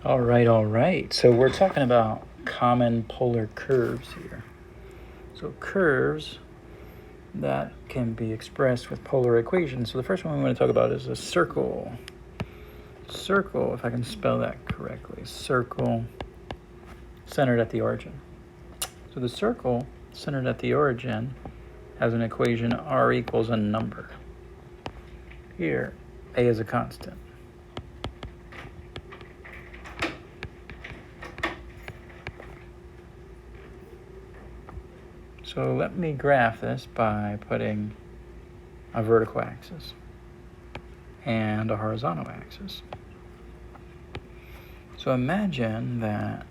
All right. So we're talking about common polar curves here. So curves that can be expressed with polar equations. So the first one we want to talk about is a circle. Circle, if I can spell that correctly. Circle centered at the origin. So the circle centered at the origin has an equation r equals a number. Here, a is a constant. So let me graph this by putting a vertical axis and a horizontal axis. So imagine that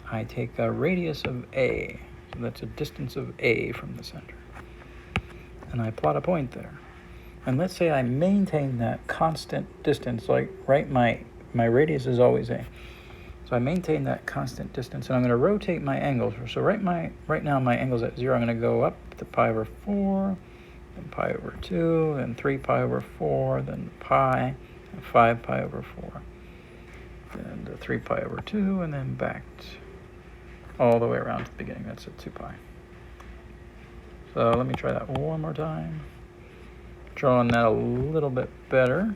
I take a radius of A, so that's a distance of A from the center, and I plot a point there. And let's say I maintain that constant distance, like my radius is always A. So I maintain that constant distance, and I'm going to rotate my angles. So right now my angle's at 0. I'm going to go up to pi over 4, then pi over 2, then 3 pi over 4, then pi, and 5 pi over 4, then 3 pi over 2, and then back all the way around to the beginning. That's at 2 pi. So let me try that one more time. Drawing that a little bit better.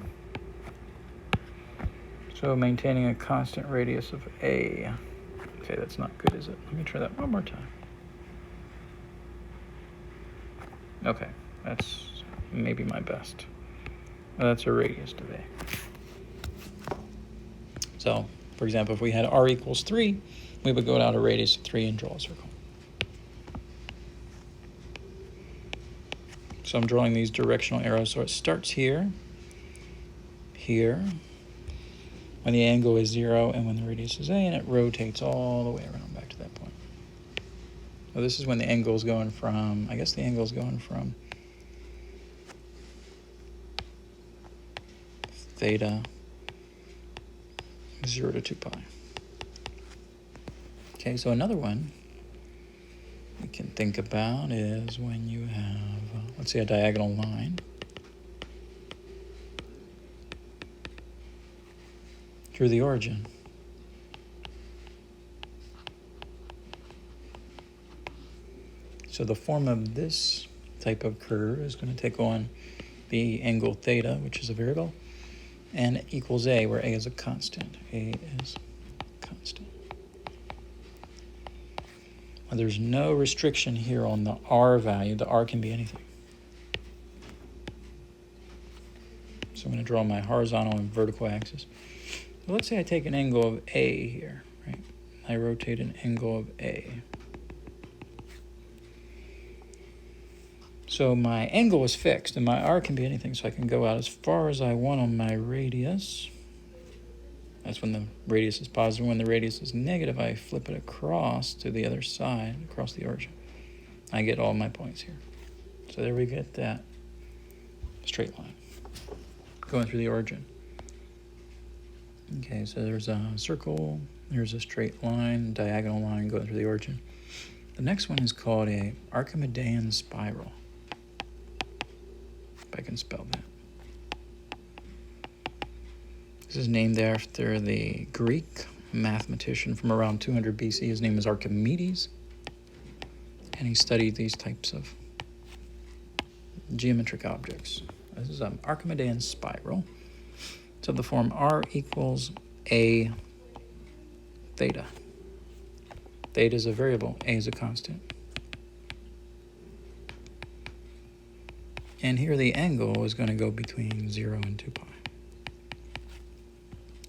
So maintaining a constant radius of A. Okay, that's not good, is it? Let me try that one more time. Okay, that's maybe my best. That's a radius of A. So, for example, if we had r equals 3, we would go down a radius of 3 and draw a circle. So I'm drawing these directional arrows. So it starts here, here, when the angle is 0 and when the radius is A, and it rotates all the way around back to that point. So this is when the angle is going from, I guess the angle is going from theta 0 to 2 pi. Okay, so another one we can think about is when you have, let's say, a diagonal line through the origin. So the form of this type of curve is going to take on the angle theta, which is a variable, and equals A, where A is a constant. A is constant. Well, there's no restriction here on the R value. The R can be anything. So I'm going to draw my horizontal and vertical axis. So let's say I take an angle of A here, right? I rotate an angle of A. So my angle is fixed, and my R can be anything, so I can go out as far as I want on my radius. That's when the radius is positive. When the radius is negative, I flip it across to the other side, across the origin. I get all my points here. So there we get that straight line going through the origin. Okay, so there's a circle, there's a straight line, diagonal line going through the origin. The next one is called a Archimedean spiral, if I can spell that. This is named after the Greek mathematician from around 200 BC. His name is Archimedes, and he studied these types of geometric objects. This is an Archimedean spiral. So the form R equals A theta. Theta is a variable, A is a constant. And here the angle is going to go between 0 and 2 pi.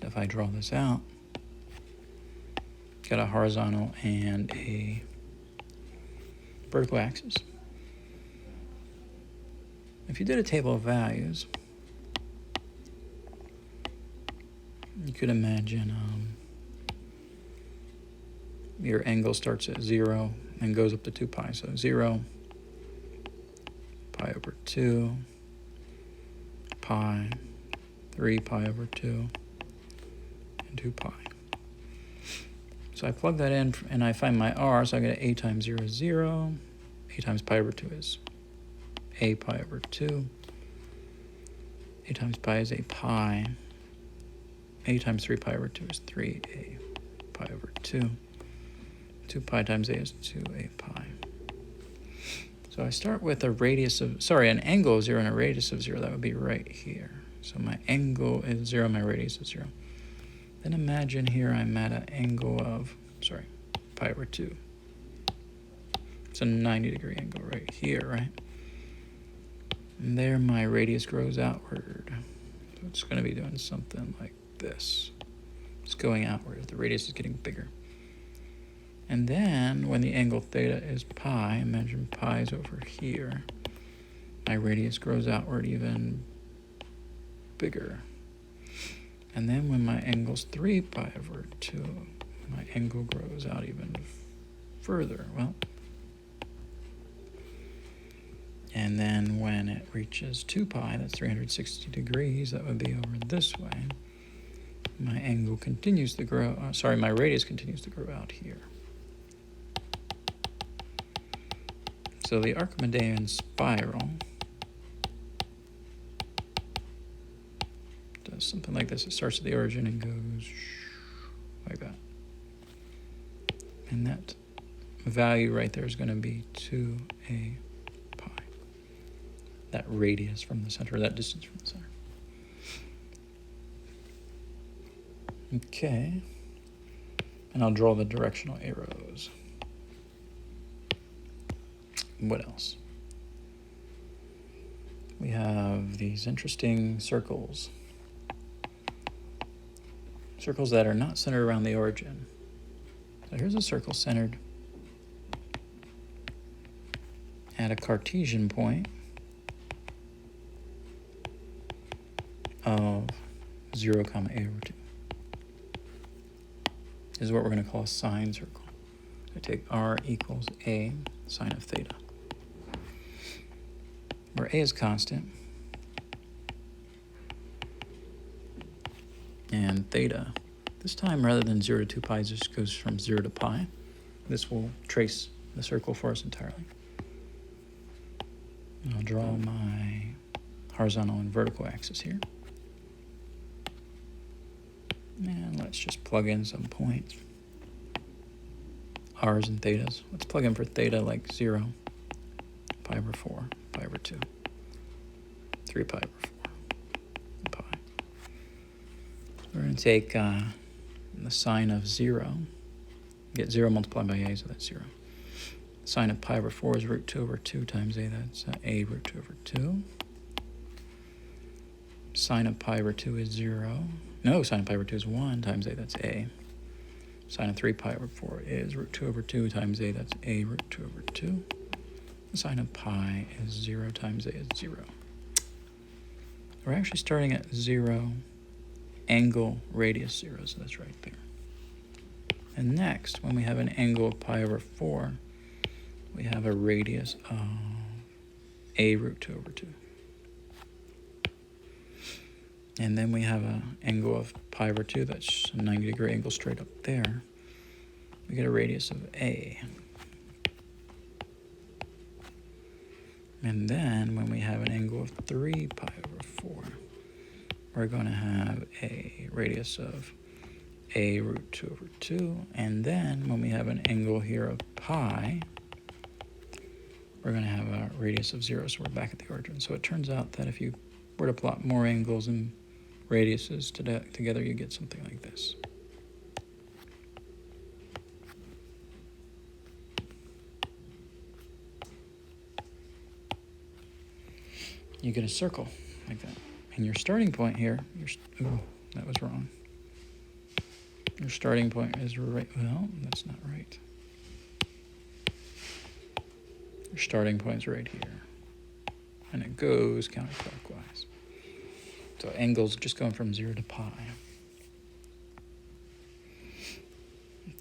If I draw this out, got a horizontal and a vertical axis. If you did a table of values, you could imagine your angle starts at 0 and goes up to 2 pi. So 0, pi over 2, pi, 3 pi over 2, and 2 pi. So I plug that in and I find my R, so I get A times 0 is 0, A times pi over 2 is A pi over 2, A times pi is A pi, a times 3 pi over 2 is 3a pi over 2. 2 pi times a is 2a pi. So I start with a radius of, an angle of 0 and a radius of 0. That would be right here. So my angle is 0, my radius is 0. Then imagine here I'm at an angle of, pi over 2. It's a 90-degree angle right here, right? And there my radius grows outward. So it's going to be doing something like this. It's going outward. The radius is getting bigger. And then when the angle theta is pi, imagine pi is over here. My radius grows outward even bigger. And then when my angle's 3 pi over 2, my angle grows out even further. Well, and then when it reaches 2 pi, that's 360 degrees, that would be over this way. My angle continues to grow, my radius continues to grow out here. So the Archimedean spiral does something like this. It starts at the origin and goes like that. And that value right there is going to be 2a pi. That radius from the center, that distance from the center. Okay. And I'll draw the directional arrows. What else? We have these interesting circles. Circles that are not centered around the origin. So here's a circle centered at a Cartesian point of 0, a over 2. This is what we're going to call a sine circle. I take r equals a sine of theta, where a is constant and theta, this time rather than 0 to 2 pi, just goes from 0 to pi. This will trace the circle for us entirely. I'll draw my horizontal and vertical axis here. And let's just plug in some points. R's and thetas. Let's plug in for theta like 0, pi over 4, pi over 2, 3 pi over 4, and pi. We're going to take the sine of 0, get 0 multiplied by a, so that's 0. The sine of pi over 4 is root 2 over 2 times a, that's a root 2 over 2. Sine of pi over 2 is 0. No, sine of pi over 2 is 1 times a, that's a. Sine of 3 pi over 4 is root 2 over 2 times a, that's a root 2 over 2. The sine of pi is 0 times a is 0. We're actually starting at 0, angle, radius 0, so that's right there. And next, when we have an angle of pi over 4, we have a radius of a root 2 over 2. And then we have an angle of pi over 2, that's a 90-degree angle straight up there. We get a radius of a. And then when we have an angle of 3 pi over 4, we're going to have a radius of a root 2 over 2. And then when we have an angle here of pi, we're going to have a radius of 0, so we're back at the origin. So it turns out that if you were to plot more angles and radiuses together, you get something like this. You get a circle like that. And your starting point here, ooh, that was wrong. Your starting point is right, well, that's not right. Your starting point's right here. And it goes counterclockwise. So angles just going from 0 to pi.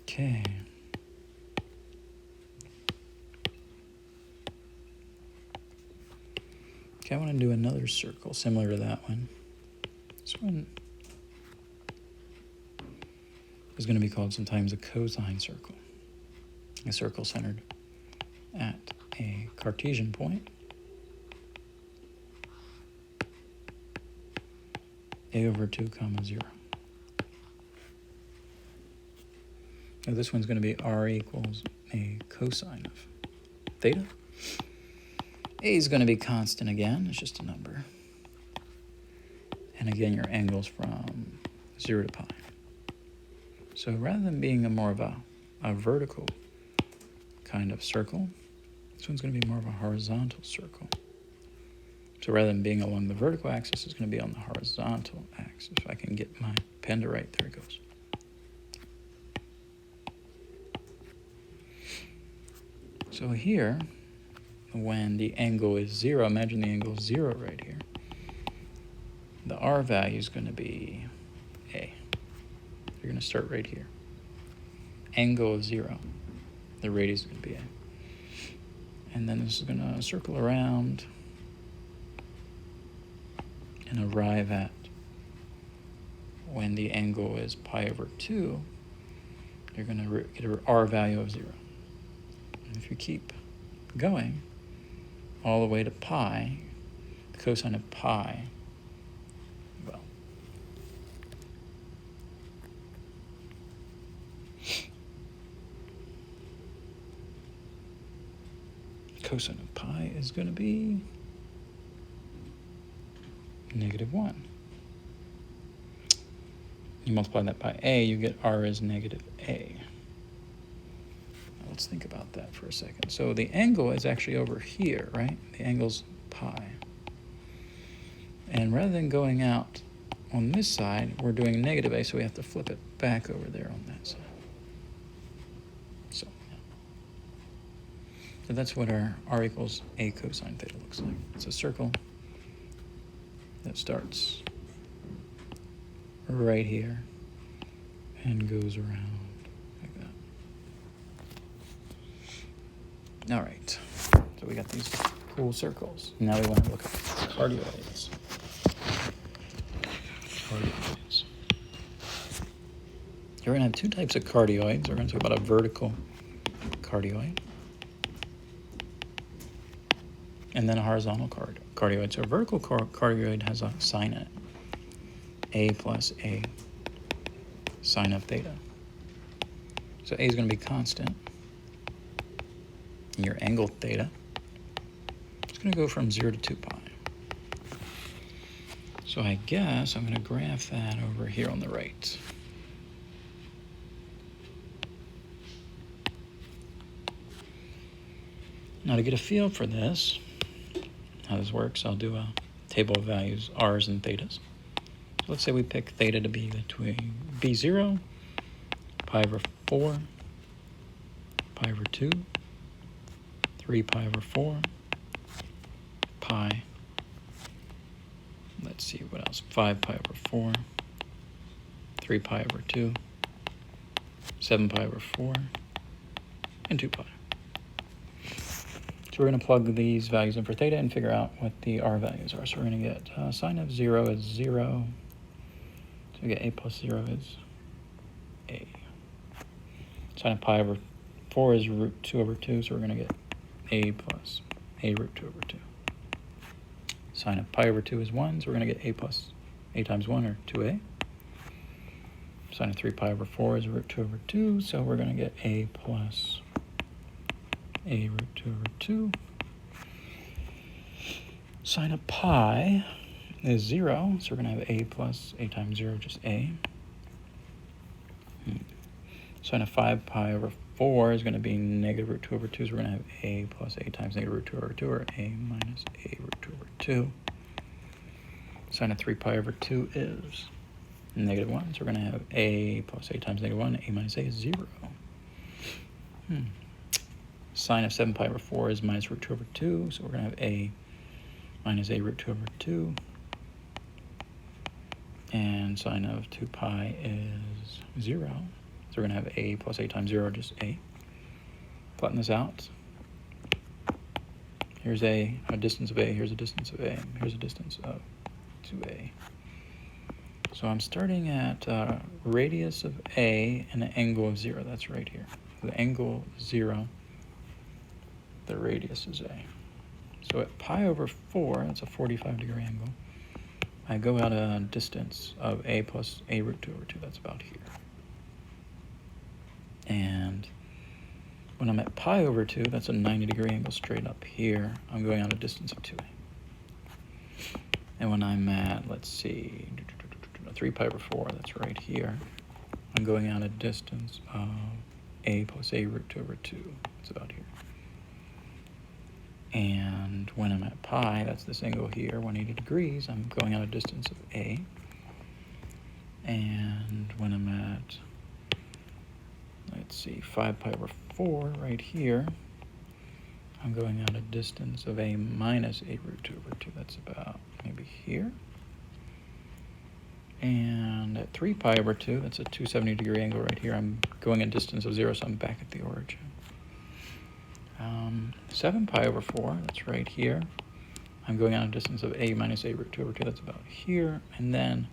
Okay. Okay, I want to do another circle similar to that one. This one is going to be called sometimes a cosine circle. A circle centered at a Cartesian point. A over 2 comma 0. Now this one's going to be r equals a cosine of theta. A is going to be constant again. It's just a number. And again, your angle's from 0 to pi. So rather than being more of a vertical kind of circle, this one's going to be more of a horizontal circle. So rather than being along the vertical axis, it's going to be on the horizontal axis. If I can get my pen to write, there it goes. So here, when the angle is 0, imagine the angle is 0 right here. The r value is going to be a. You're going to start right here. Angle of 0. The radius is going to be a. And then this is going to circle around and arrive at, when the angle is pi over 2, you're going to get an r value of 0. And if you keep going all the way to pi, the cosine of pi, well, cosine of pi is going to be -1. You multiply that by a, you get r is -a. Now let's think about that for a second. So the angle is actually over here, right? The angle's pi. And rather than going out on this side, we're doing -a, so we have to flip it back over there on that side. So, yeah. So that's what our r equals a cosine theta looks like. It's a circle that starts right here and goes around like that. All right, so we got these cool circles. Now we want to look at cardioids. You're going to have two types of cardioids. We're going to talk about a vertical cardioid and then a horizontal cardioid. So a vertical cardioid has a sine in it. A plus a sine of theta. So a is going to be constant. And your angle theta is going to go from 0 to 2 pi. So I guess I'm going to graph that over here on the right. Now to get a feel for this, how this works, I'll do a table of values, r's and thetas. Let's say we pick theta to be between b0, pi over 4, pi over 2, 3 pi over 4, pi, let's see what else, 5 pi over 4, 3 pi over 2, 7 pi over 4, and 2 pi. So we're going to plug these values in for theta and figure out what the r values are. So we're going to get sine of 0 is 0. So we get a plus 0 is a. Sine of pi over 4 is root 2 over 2, so we're going to get a plus a root 2 over 2. Sine of pi over 2 is 1, so we're going to get a plus a times 1, or 2a. Sine of 3 pi over 4 is root 2 over 2, so we're going to get a plus a root 2 over 2. Sine of pi is 0, so we're going to have a plus a times 0, just a. Sine of 5 pi over 4 is going to be negative root 2 over 2, so we're going to have a plus a times negative root 2 over 2, or a minus a root 2 over 2. Sine of 3 pi over 2 is negative 1, so we're going to have a plus a times negative 1, a minus a is 0. Sine of 7 pi over 4 is minus root 2 over 2, so we're going to have a minus a root 2 over 2. And sine of 2 pi is 0, so we're going to have a plus a times 0, just a. Flatten this out. Here's a distance of a, here's a distance of a, here's a distance of 2a. So I'm starting at radius of a and an angle of 0, that's right here. The angle 0, the radius is a. So at pi over 4, that's a 45-degree angle, I go out a distance of a plus a root 2 over 2, that's about here. when I'm at pi over 2, that's a 90-degree angle straight up here. I'm going on a distance of 2a. And when I'm at, let's see, 3 pi over 4, that's right here, I'm going on a distance of a plus a root 2 over 2. It's about here. And when I'm at pi, that's this angle here, 180 degrees, I'm going on a distance of a. And when I'm at, let's see, 5 pi over 4 right here, I'm going on a distance of a minus a root 2 over 2. That's about maybe here. And at 3 pi over 2, that's a 270-degree angle right here. I'm going a distance of 0, so I'm back at the origin. 7 pi over 4, that's right here. I'm going on a distance of a minus a root 2 over 2. That's about here. And then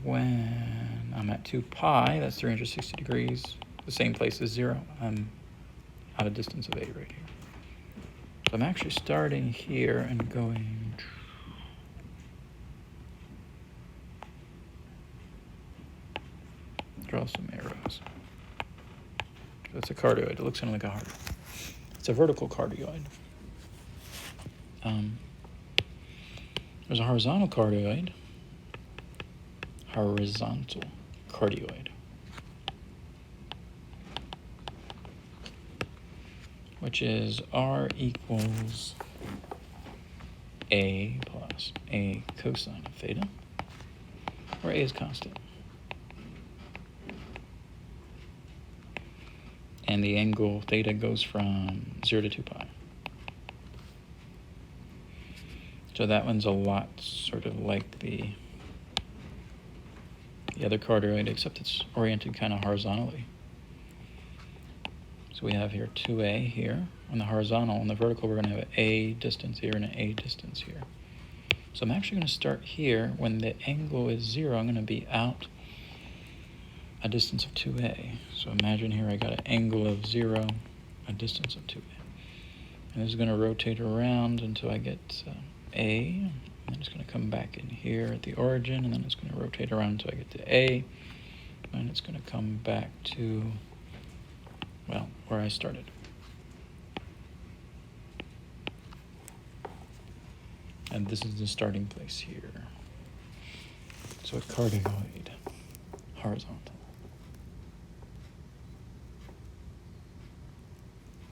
when I'm at 2 pi, that's 360 degrees, the same place as 0. I'm at a distance of a right here. So I'm actually starting here and going... Draw some arrows. That's a cardioid. It looks kind of like a heart. It's a vertical cardioid. There's a horizontal cardioid. Horizontal cardioid. Which is r equals a plus a cosine of theta, where a is constant. And the angle theta goes from 0 to 2 pi. So that one's a lot sort of like the other cardioid, except it's oriented kind of horizontally. So we have here 2a here on the horizontal. On the vertical, we're going to have an a distance here and an a distance here. So I'm actually going to start here. When the angle is 0, I'm going to be out a distance of 2a. So imagine here I got an angle of 0, a distance of 2a. And this is going to rotate around until I get a. And then it's going to come back in here at the origin, and then it's going to rotate around until I get to a. And it's going to come back to, well, where I started. And this is the starting place here. So a cardioid, horizontal.